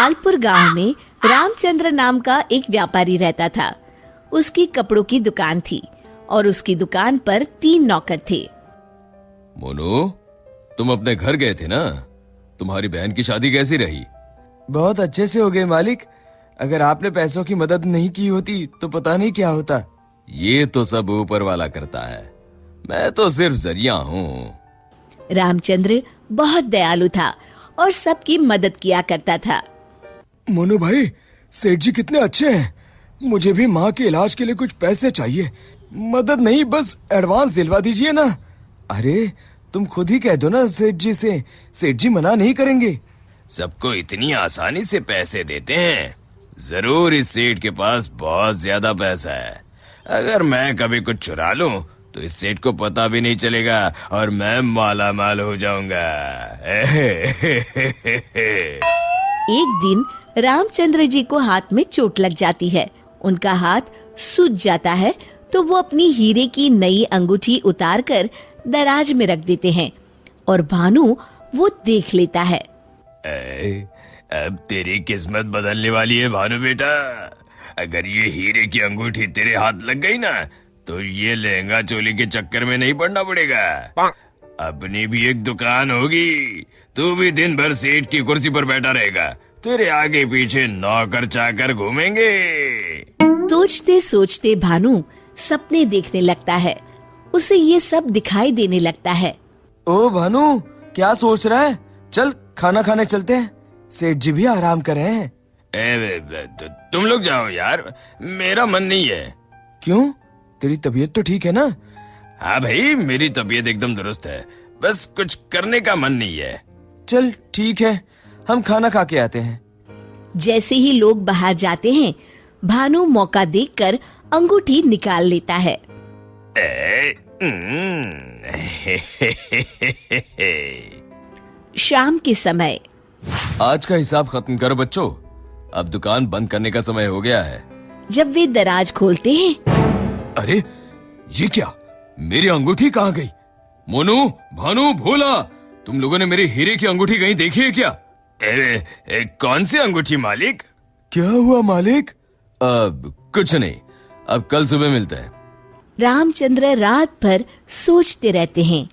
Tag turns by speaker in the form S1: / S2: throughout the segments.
S1: लालपुर गांव में रामचंद्र नाम का एक व्यापारी रहता था। उसकी कपड़ों की दुकान थी और उसकी दुकान पर 3 नौकर थे।
S2: मोनू, तुम अपने घर गए थे ना? तुम्हारी बहन की शादी कैसी रही?
S3: बहुत अच्छे से हो गए मालिक। अगर आपने पैसों की मदद नहीं की होती तो पता नहीं क्या होता।
S2: ये तो सब ऊपर वाला करता है, मैं तो सिर्फ जरिया हूँ।
S1: रामचंद्र बहुत दयालु था और सबकी मदद किया करता था।
S3: मोनू भाई, सेठ जी कितने अच्छे हैं। मुझे भी माँ के इलाज के लिए कुछ पैसे चाहिए। मदद नहीं, बस एडवांस दिलवा दीजिए ना। अरे तुम खुद ही कह दो ना सेठ जी से, सेठ जी मना नहीं करेंगे।
S2: सबको इतनी आसानी से पैसे देते हैं? जरूर इस सेठ के पास बहुत ज्यादा पैसा है। अगर मैं कभी कुछ चुरा लूं तो इस सेठ को पता भी नहीं चलेगा और मैं माला माल हो जाऊंगा।
S1: एक दिन रामचंद्र जी को हाथ में चोट लग जाती है। उनका हाथ सूज जाता है तो वो अपनी हीरे की नई अंगूठी उतारकर दराज में रख देते हैं और भानु वो देख लेता है।
S2: अब तेरी किस्मत बदलने वाली है भानु बेटा। अगर ये हीरे की अंगूठी तेरे हाथ लग गई ना तो ये लहंगा चोली के चक्कर में नहीं पड़ना पड़ेगा। अपनी भी एक दुकान होगी, तू भी दिन भर सेठ की कुर्सी पर बैठा रहेगा, तेरे आगे पीछे नौकर चाकर घूमेंगे।
S1: सोचते सोचते भानु सपने देखने लगता है। उसे ये सब दिखाई देने लगता है।
S3: ओ भानु, क्या सोच रहा है? चल खाना खाने चलते हैं, सेठ जी भी आराम कर रहे हैं।
S2: तुम लोग जाओ यार, मेरा मन नहीं है।
S3: क्यों? तेरी तबीयत तो ठीक है ना?
S2: हाँ भाई, मेरी तबीयत एकदम दुरुस्त है, बस कुछ करने का मन नहीं है।
S3: चल ठीक है, हम खाना खा के आते हैं।
S1: जैसे ही लोग बाहर जाते हैं, भानु मौका देखकर अंगूठी निकाल लेता है। शाम के समय।
S2: आज का हिसाब खत्म करो बच्चों, अब दुकान बंद करने का समय हो गया है।
S1: जब वे दराज खोलते हैं,
S2: अरे ये क्या, मेरी अंगूठी कहाँ गई? मोनू, भानु, भोला, तुम लोगों ने मेरी हीरे की अंगूठी कहीं देखी है क्या? कौन सी अंगूठी मालिक?
S3: क्या हुआ मालिक?
S2: अब कुछ नहीं, अब कल सुबह मिलते हैं।
S1: रामचंद्र रात भर सोचते रहते हैं।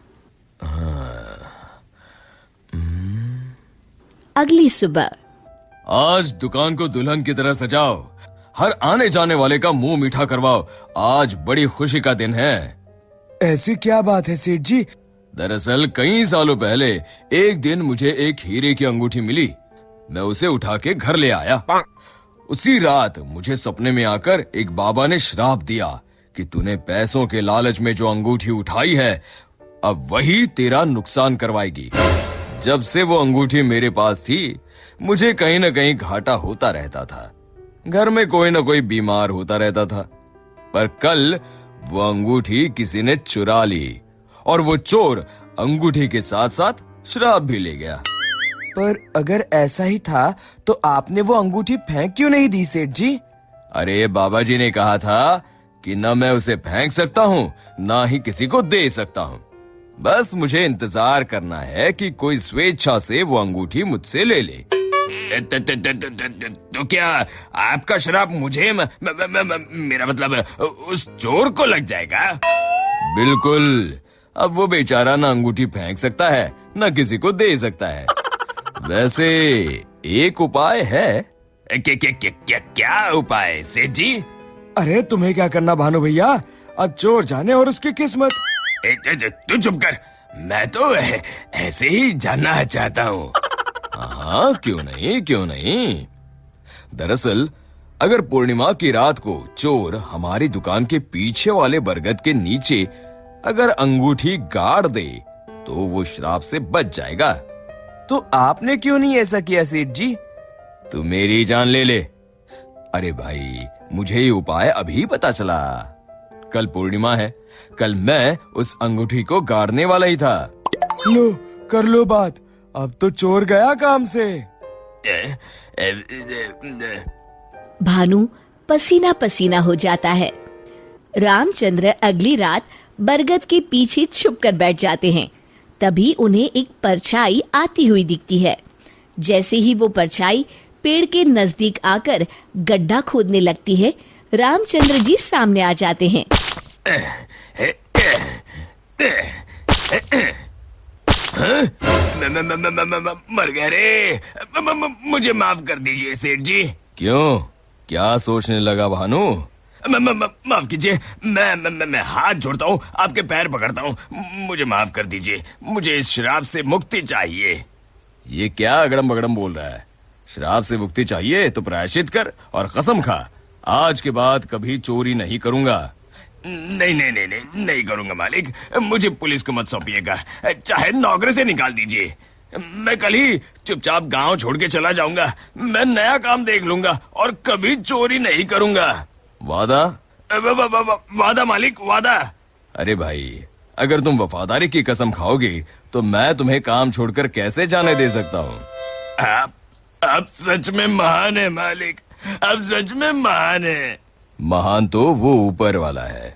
S1: अगली सुबह।
S2: आज दुकान को दुल्हन की तरह सजाओ, हर आने जाने वाले का मुंह मीठा करवाओ, आज बड़ी खुशी का दिन है।
S3: ऐसी क्या बात है सेठ जी?
S2: दरअसल कई सालों पहले एक दिन मुझे एक हीरे की अंगूठी मिली। मैं उसे उठा के घर ले आया। उसी रात मुझे सपने में आकर एक बाबा ने श्राप दिया कि तूने पैसों के लालच में जो अंगूठी उठाई है, अब वही तेरा नुकसान करवाएगी। जब से वो अंगूठी मेरे पास थी, मुझे कहीं न कहीं घाटा होता रहता था। घर में कोई न कोई बीमार होता रहता था। पर कल वो अंगूठी किसी ने चुरा ली और वो चोर अंगूठी के साथ साथ श्राप भी ले गया।
S3: पर अगर ऐसा ही था तो आपने वो अंगूठी फेंक क्यों नहीं दी सेठ जी?
S2: अरे बाबा जी ने कहा था कि न मैं उसे फेंक सकता हूँ, ना ही किसी को दे सकता हूँ। बस मुझे इंतजार करना है कि कोई स्वेच्छा से वो अंगूठी मुझसे ले ले। तो क्या आपका श्राप मुझे मेरा मतलब उस चोर को लग जाएगा? बिल्कुल। अब वो बेचारा ना अंगूठी फेंक सकता है, न किसी को दे सकता है। वैसे एक उपाय है। क्या उपाय सेठ जी?
S3: अरे तुम्हें क्या करना भानु भैया, अब चोर जाने और उसकी किस्मत।
S2: तू चुप कर, मैं तो ऐसे ही जानना चाहता हूँ। हाँ, क्यों नहीं, क्यों नहीं। दरअसल अगर पूर्णिमा की रात को चोर हमारी दुकान के पीछे वाले बरगद के नीचे अगर अंगूठी गाड़ दे तो वो श्राप से बच जाएगा।
S3: तो आपने क्यों नहीं ऐसा किया सेठ जी?
S2: तू मेरी जान ले ले। अरे भाई, मुझे ये उपाय अभी पता चला। कल पूर्णिमा है, कल मैं उस अंगूठी को गाड़ने वाला ही था।
S3: लो, कर लो बात, अब तो चोर गया काम से।
S1: भानु पसीना पसीना हो जाता है। रामचंद्र अगली रात बरगद के पीछे छुपकर बैठ जाते हैं। तभी उन्हें एक परछाई आती हुई दिखती है। जैसे ही वो परछाई पेड़ के नजदीक आकर गड्ढा खोदने लगती है, रामचंद्र जी सामने आ जाते हैं।
S2: मर गए रे। मुझे माफ कर दीजिए सेठ जी। क्यों, क्या सोचने लगा भानु? माफ कीजिए, मैं हाथ जोड़ता हूँ, आपके पैर पकड़ता हूँ, मुझे माफ कर दीजिए। मुझे इस शराब से मुक्ति चाहिए। ये क्या अगड़म बगड़म बोल रहा है? शराब से मुक्ति चाहिए तो प्रायश्चित कर और कसम खा, आज के बाद कभी चोरी नहीं करूंगा। नहीं नहीं नहीं नहीं नहीं करूंगा मालिक, मुझे पुलिस को मत सौंपिएगा, चाहे नौकरी से निकाल दीजिए। मैं कल ही चुपचाप गांव छोड़ के चला जाऊंगा। मैं नया काम देख लूंगा और कभी चोरी नहीं करूंगा। वादा? वादा मालिक, वादा। अरे भाई, अगर तुम वफादारी की कसम खाओगे तो मैं तुम्हें काम छोड़कर कैसे जाने दे सकता हूँ? आप सच में महान है मालिक, आप सच में महान है। महान तो वो ऊपर वाला है।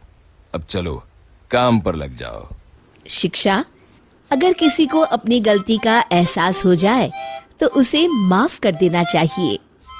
S2: अब चलो काम पर लग जाओ।
S1: शिक्षा: अगर किसी को अपनी गलती का एहसास हो जाए तो उसे माफ कर देना चाहिए।